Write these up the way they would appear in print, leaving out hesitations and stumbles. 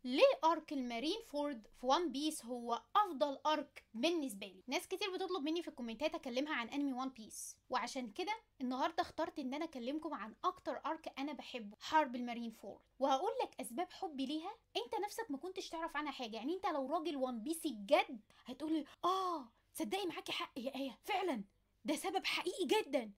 ليه ارك المارين فورد في وان بيس هو افضل ارك بالنسبه لي. ناس كتير بتطلب مني في الكومنتات اكلمها عن انمي وان بيس، وعشان كده النهارده اخترت ان انا اكلمكم عن اكتر ارك انا بحبه، حرب المارين فورد، وهقول لك اسباب حبي ليها انت نفسك ما كنتش تعرف عنها حاجه. يعني انت لو راجل وان بيسي بجد هتقولي تصدقي معاكي حق يا ايه، فعلا ده سبب حقيقي جدا،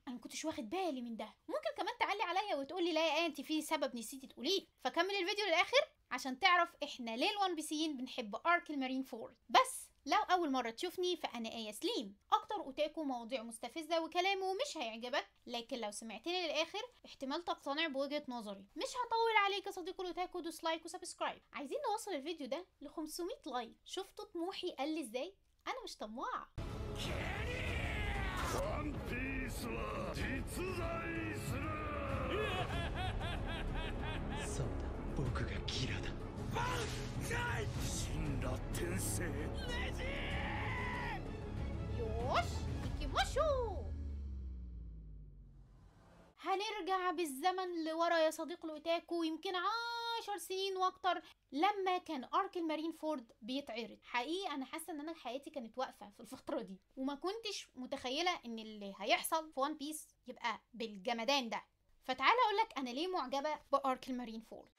انا ما كنتش واخد بالي من ده. ممكن كمان تعلي عليا وتقولي لا يا ايه انت في سبب نسيتي تقوليه، فكمل الفيديو للاخر عشان تعرف احنا ليه الوان بيسيين بنحب ارك المارين فورد. بس لو اول مره تشوفني فانا ايه سليم، اكتر اوتاكو مواضيع مستفزه وكلامه مش هيعجبك، لكن لو سمعتني للاخر احتمال تقتنع بوجهه نظري. مش هطول عليك يا صديقي الاوتاكو، دوس لايك وسبسكرايب. عايزين نوصل الفيديو ده ل 500 لايك. شفتوا طموحي قل ازاي؟ انا مش طماعه. ワンピースは実在する。そうだ、僕がキラだ。バンジャイ神羅転生レジيوش إيكيماشو. هنرجع بالزمن لورا يا صديق الاوتاكو يمكن 10 سنين واكتر، لما كان ارك المارين فورد بيتعرض. حقيقي انا حاسه ان انا حياتي كانت واقفه في الفتره دي، وما كنتش متخيله ان اللي هيحصل في وان بيس يبقى بالجمدان ده. فتعالى اقولك انا ليه معجبه بارك المارين فورد.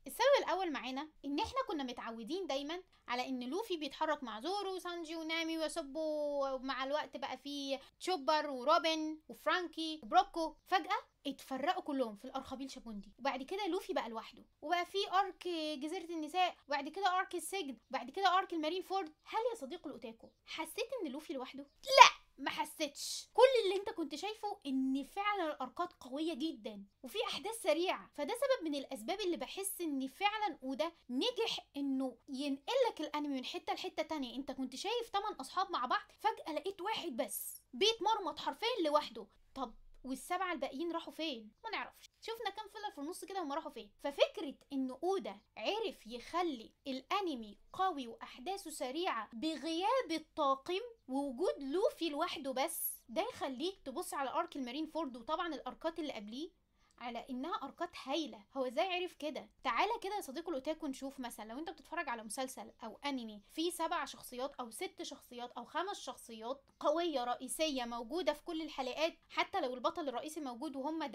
السبب الاول معانا ان احنا كنا متعودين دايما على ان لوفي بيتحرك مع زورو وسانجي ونامي وسوبو، ومع الوقت بقى فيه تشوبر وروبن وفرانكي وبروكو. فجأة اتفرقوا كلهم في الارخبيل شابوندي، وبعد كده لوفي بقى لوحده، وبقى في ارك جزيرة النساء، وبعد كده ارك السجن، وبعد كده ارك المارين فورد. هل يا صديق الاوتاكو حسيت ان لوفي لوحده؟ لا، ما حسيتش. كل اللي انت كنت شايفه ان فعلا الاركات قويه جدا وفي احداث سريعه، فده سبب من الاسباب اللي بحس ان فعلا وده نجح انه ينقلك الانمي من حته لحته تانية. انت كنت شايف 8 اصحاب مع بعض، فجاه لقيت واحد بس بيتمرمط حرفيا لوحده. طب والسبعه الباقيين راحوا فين؟ ما نعرفش. شفنا كام فيلر في النص كده هم راحوا فين. ففكره ان اودا عرف يخلي الانمي قوي واحداثه سريعه بغياب الطاقم ووجود لوفي لوحده بس، ده يخليك تبص على ارك المارين فورد وطبعا الاركات اللي قبليه على انها اركات هايله. هو ازاي عرف كده؟ تعالى كده يا صديقي الاوتاكو نشوف مثلا لو انت بتتفرج على مسلسل او انمي فيه 7 شخصيات او 6 شخصيات او 5 شخصيات قويه رئيسيه موجوده في كل الحلقات، حتى لو البطل الرئيسي موجود وهم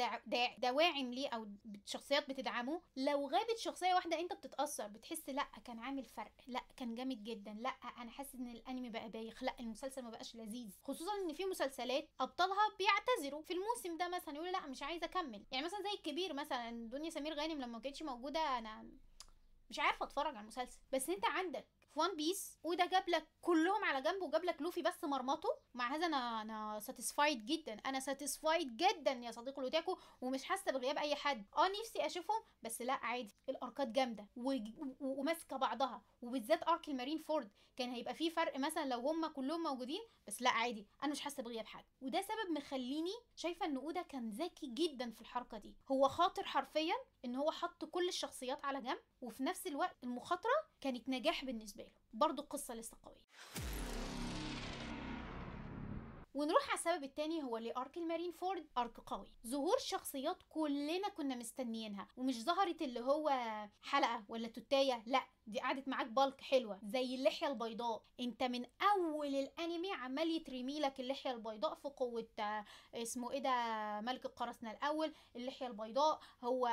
دواعم ليه او شخصيات بتدعمه، لو غابت شخصيه واحده انت بتتاثر، بتحس لا كان عامل فرق، لا كان جامد جدا، لا انا حاسس ان الانمي بقى بايخ، لا المسلسل ما بقاش لذيذ. خصوصا ان في مسلسلات ابطالها بيعتذروا في الموسم ده مثلا، يقولوا لا مش عايزه اكمل. يعني مثلا زي الكبير مثلا، دنيا سمير غانم لما ما كانتش موجوده انا مش عارفه اتفرج على المسلسل. بس انت عندك في وان بيس وده جاب لك كلهم على جنب وجاب لك لوفي بس مرمطه. مع هذا انا ساتيسفايد جدا، انا ساتيسفايد جدا يا صديقي الاوتاكو، ومش حاسه بغياب اي حد. نفسي اشوفهم بس لا عادي، الاركات جامده وماسكه بعضها، وبالذات ارك المارين فورد كان هيبقى فيه فرق مثلا لو هم كلهم موجودين، بس لا عادي انا مش حاسه بغياب حد. وده سبب مخليني شايفه ان اودا كان ذكي جدا في الحركه دي. هو خاطر حرفيا ان هو حط كل الشخصيات على جنب، وفي نفس الوقت المخاطره كانت نجاح بالنسبه له. برضو القصه لسه قويه. ونروح على السبب التاني، هو ليه ارك المارين فورد ارك قوي. ظهور شخصيات كلنا كنا مستنيينها، ومش ظهرت اللي هو حلقه ولا توتايه، لا دي قعدت معاك بالك حلوه زي اللحيه البيضاء. انت من اول الانمي عمال يترمي لك اللحيه البيضاء في قوه اسمه ايه ده، ملك القراصنه الاول. اللحيه البيضاء هو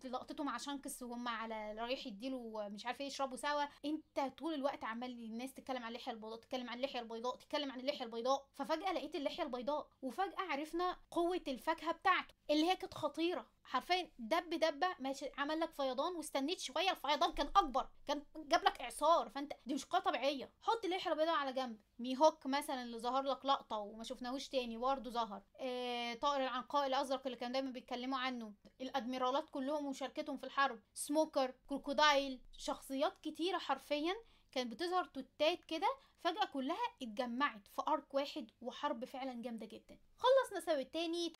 لقطته مع شانكس وهم على رايح يديله مش عارفه ايه يشربوا سوا. انت طول الوقت عمال الناس تتكلم عن اللحيه البيضاء، تتكلم عن اللحيه البيضاء، تتكلم عن اللحيه البيضاء. ففجاه لقيت اللحيه البيضاء، وفجاه عرفنا قوه الفاكهه بتاعته اللي هي كانت خطيره حرفيا. دبه ماشي عمل لك فيضان، واستنيت شويه الفيضان كان اكبر، كان جاب لك اعصار. فانت دي مش قوه طبيعيه. حط اللحيه البيضاء على جنب. ميهوك مثلا اللي ظهر لك لقطه وما شفناهوش تاني برضه ظهر. طائر العنقاء الازرق اللي كانوا دايما بيتكلموا عنه. الادميرالات كلهم ومشاركتهم في الحرب. سموكر، كروكودايل، شخصيات كتيره حرفيا كانت بتظهر توتات كده، فجأة كلها اتجمعت في ارك واحد، وحرب فعلا جامدة جدا. خلصنا السبب التاني،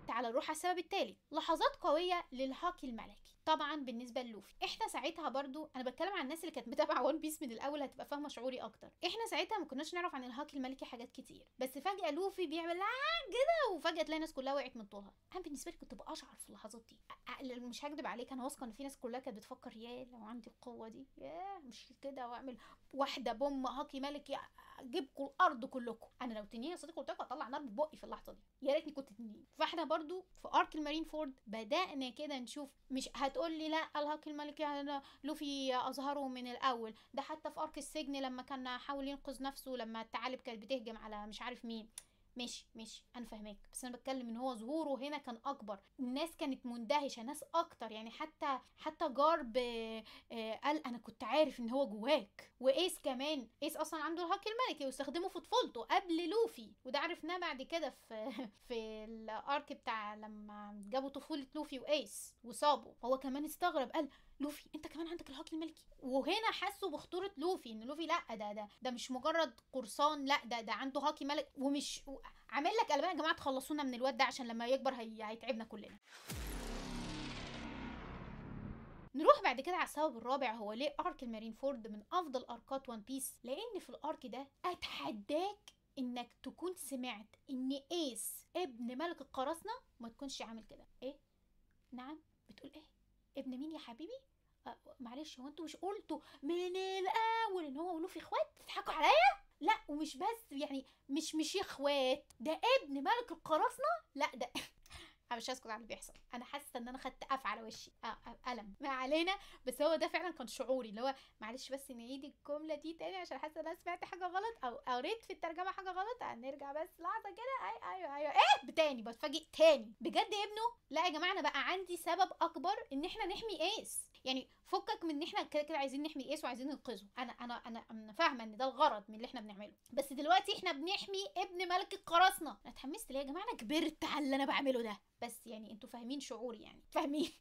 تعال نروح على السبب التالت. لحظات قوية للهاكي الملكي. طبعا بالنسبه للوفي احنا ساعتها برضو، انا بتكلم عن الناس اللي كانت متابعه وان بيس من الاول هتبقى فاهمه شعوري اكتر. احنا ساعتها ما كناش نعرف عن الهاكي الملكي حاجات كتير، بس فجاه لوفي بيعمل كده وفجاه تلاقي الناس كلها وقعت من طولها. انا بالنسبه لي كنت بقشعر في اللحظات دي. مش هكدب عليك، انا واثقه ان في ناس كلها كانت بتفكر يا لو عندي القوه دي، يا مش كده واعمل واحده بوم هاكي ملكي اجيبكم الارض كلكم. انا لو تنين يا صديقي قلت لكم اطلع نار ببقي في اللحظه دي، يا ريتني كنت تنين. فاحنا برضو في ارك المارين فورد بدانا كده نشوف، مش هتقول لي لا الهاكي الملكي انا لوفي اظهره من الاول، ده حتى في ارك السجن لما كان حاول ينقذ نفسه لما الثعالب كانت بتهجم على مش عارف مين. ماشي انا فاهماك، بس انا بتكلم ان هو ظهوره هنا كان اكبر، الناس كانت مندهشه، ناس اكتر يعني. حتى جارب قال انا كنت عارف ان هو جواك. وايس كمان، ايس اصلا عنده الهاكي الملكي واستخدمه في طفولته قبل لوفي، وده عرفناه بعد كده في الارك بتاع لما جابوا طفوله لوفي وايس وصابوا. هو كمان استغرب قال لوفي انت كمان عندك الهاكي الملكي. وهنا حسوا بخطوره لوفي، ان لوفي لا ده مش مجرد قرصان، لا ده عنده هاكي ملكي ومش عامل لك قلبان. يا جماعه تخلصونا من الواد ده عشان لما يكبر هيتعبنا كلنا. نروح بعد كده على السبب الرابع، هو ليه ارك المارين فورد من افضل اركات وان بيس. لان في الارك ده اتحداك انك تكون سمعت ان ايس ابن ملك القراصنه وما تكونش عامل كده. ايه؟ نعم بتقول ايه؟ ابن مين يا حبيبي؟ معلش هو انتوا مش قلتوا من الاول ان هو ولوفي اخوات؟ تضحكوا عليا؟ لا ومش بس يعني مش اخوات، ده ابن ملك القراصنه. لا ده انا مش هسكت على اللي بيحصل، انا حاسه ان انا خدت قف على وشي قلم، ما علينا. بس هو ده فعلا كان شعوري، اللي هو معلش بس نعيد الجمله دي تاني عشان حاسه ان انا سمعت حاجه غلط او قريت في الترجمه حاجه غلط. هنرجع بس لحظه كده. ايوه ايه بتاني بتفاجئ تاني بجد ابنه. لا يا جماعه انا بقى عندي سبب اكبر ان احنا نحمي ايس. يعني فكك من ان احنا كده عايزين نحمي ايس وعايزين ننقذه، انا فاهمه ان ده الغرض من اللي احنا بنعمله، بس دلوقتي احنا بنحمي ابن ملك القراصنه. انا اتحمست ليه يا جماعه؟ انا كبرت على اللي انا بعمله ده، بس يعني انتوا فاهمين شعوري، يعني فاهمين.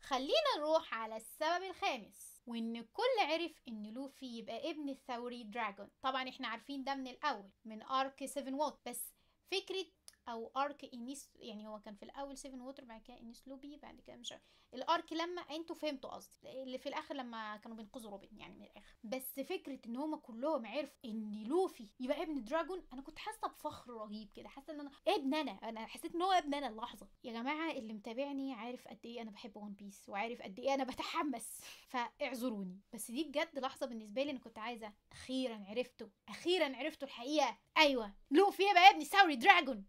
خلينا نروح على السبب الخامس، وان الكل عرف ان لوفي يبقى ابن الثوري دراجون. طبعا احنا عارفين ده من الاول من ارك 7 ووت، بس فكره او ارك انيس، يعني هو كان في الاول 7 ووتر بعد كده انيس لوبي بعد كده مش عارف الارك، لما انتوا فهمتوا قصدي اللي في الاخر لما كانوا بينقذوا روبن يعني من الاخر. بس فكره ان هما كلهم عرفوا ان لوفي يبقى ابن دراجون، انا كنت حاسه بفخر رهيب كده، حاسه ان انا ابن، انا حسيت ان هو ابن انا اللحظه. يا جماعه اللي متابعني عارف قد ايه انا بحب ون بيس وعارف قد ايه انا بتحمس، فاعذروني، بس دي بجد لحظه بالنسبه لي انا كنت عايزه اخيرا عرفته الحقيقه. ايوه لوفي يبقى ابن ثوري دراجون.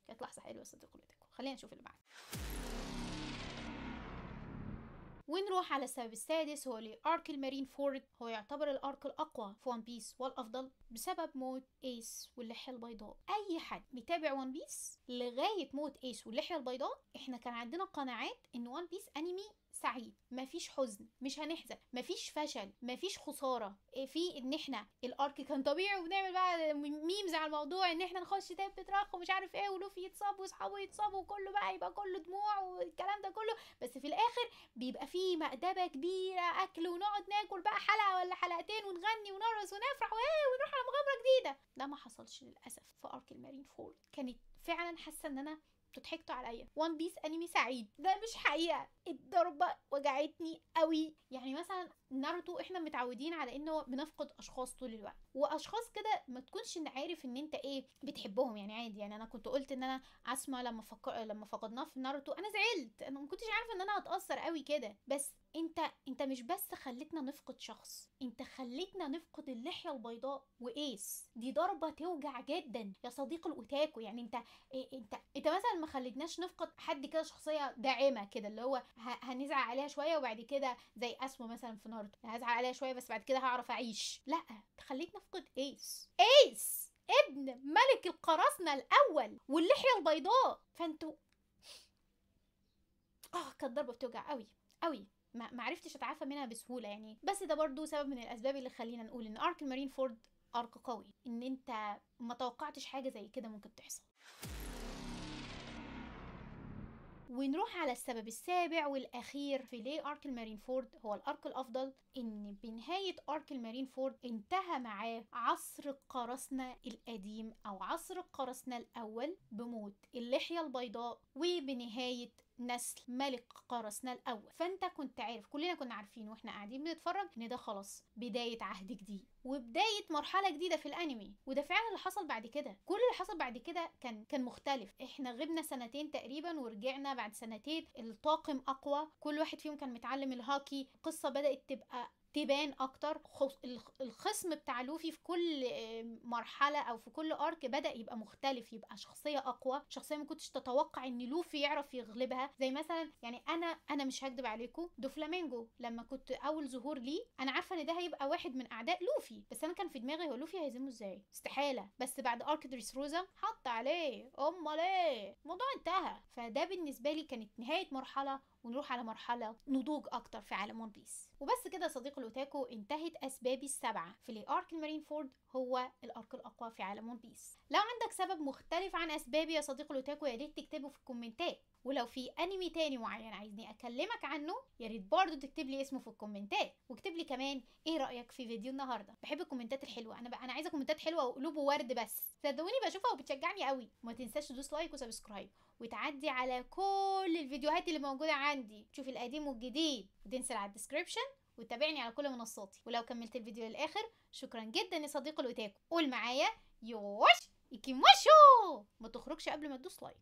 كانت لحظه حلوه صدقوا. خلينا نشوف اللي بعد. ونروح على السبب السادس، هو لارك المارين فورد هو يعتبر الارك الاقوى في ون بيس والافضل بسبب موت ايس واللحيه البيضاء. اي حد بيتابع ون بيس لغايه موت ايس واللحيه البيضاء، احنا كان عندنا قناعات ان ون بيس انمي سعيد، مفيش حزن، مش هنحزن، مفيش فشل، مفيش خساره، في ان احنا الارك كان طبيعي وبنعمل بقى ميمز على الموضوع ان احنا نخش تاب بترخ ومش عارف ايه ولوفي يتصاب واصحابه يتصابوا وكله بقى يبقى كله دموع والكلام ده كله، بس في الاخر بيبقى فيه مأدبه كبيره اكل ونقعد ناكل بقى حلقه ولا حلقتين ونغني ونرقص ونفرح ونروح على مغامره جديده. ده ما حصلش للاسف في ارك المارين فورد. كانت فعلا حاسه ان انا ضحكتوا عليا، وان بيس انمي سعيد، ده مش حقيقه. الضربه وجعتني قوي. يعني مثلا ناروتو احنا متعودين على انه بنفقد اشخاص طول الوقت، واشخاص كده ما تكونش عارف ان انت ايه بتحبهم، يعني عادي. يعني انا كنت قلت ان انا اسمع لما فقدناه في ناروتو انا زعلت، انا ما كنتش عارفه ان انا هتاثر قوي كده. بس انت مش بس خليتنا نفقد شخص، انت خليتنا نفقد اللحيه البيضاء وايس. دي ضربه توجع جدا يا صديق الاوتاكو. يعني انت مثلا ما خليتناش نفقد حد كده شخصيه داعمه كده، اللي هو هنزعل عليها شويه وبعد كده زي اسمه مثلا في ناروتو هزعل عليها شويه بس بعد كده هعرف اعيش. لا، خليتنا نفقد ايس ابن ملك القراصنه الاول واللحيه البيضاء. فانتوا كانت ضربه بتوجع قوي قوي، ما عرفتش اتعافى منها بسهوله يعني. بس ده برضو سبب من الاسباب اللي خلينا نقول ان ارك المارين فورد ارك قوي، ان انت ما توقعتش حاجه زي كده ممكن تحصل. ونروح على السبب السابع والاخير في ليه ارك المارين فورد هو الارك الافضل، ان بنهاية ارك المارين فورد انتهى معاه عصر القراصنة القديم او عصر القراصنة الاول بموت اللحية البيضاء وبنهاية نسل ملك قراصنة الأول. فأنت كنت عارف، كلنا كنا عارفين واحنا قاعدين بنتفرج إن ده خلاص بداية عهد جديد وبداية مرحلة جديدة في الأنمي. وده فعلا اللي حصل بعد كده. كل اللي حصل بعد كده كان مختلف. احنا غبنا سنتين تقريبا ورجعنا بعد سنتين الطاقم أقوى، كل واحد فيهم كان متعلم الهاكي، القصة بدأت تبان اكتر. الخصم بتاع لوفي في كل مرحله او في كل ارك بدا يبقى مختلف، يبقى شخصيه اقوى، شخصيه ما كنتش تتوقع ان لوفي يعرف يغلبها. زي مثلا يعني انا مش هكدب عليكم، دوفلامينجو لما كنت اول ظهور ليه انا عارفه ان ده هيبقى واحد من اعداء لوفي، بس انا كان في دماغي هو لوفي هيهزمه ازاي، استحاله. بس بعد ارك دريسروزا حط عليه، امال ايه، الموضوع انتهى. فده بالنسبه لي كانت نهايه مرحله ونروح على مرحله نضوج اكتر في عالم ون بيس. وبس كده صديق الاوتاكو، انتهت اسبابي السبعه في ليه ارك المارين فورد هو الارك الاقوى في عالم ون بيس. لو عندك سبب مختلف عن اسبابي يا صديق الاوتاكو يا ريت تكتبه في الكومنتات، ولو في انمي تاني معين عايزني اكلمك عنه يا ريت برضه تكتب لي اسمه في الكومنتات، واكتب لي كمان ايه رايك في فيديو النهارده. بحب الكومنتات الحلوه، انا عايزه كومنتات حلوه وقلوب وورد، بس صدقوني بشوفها وبتشجعني قوي. وما تنساش تدوس لايك وسبسكرايب وتعدي على كل الفيديوهات اللي موجوده عندي، تشوف القديم والجديد، وتنزل على الديسكريبشن وتابعني على كل منصاتي. ولو كملت الفيديو للاخر شكرا جدا يا صديق الاوتاكو. قول معايا يوش إيكيموشو، ما تخرجش قبل ما تدوس لايك.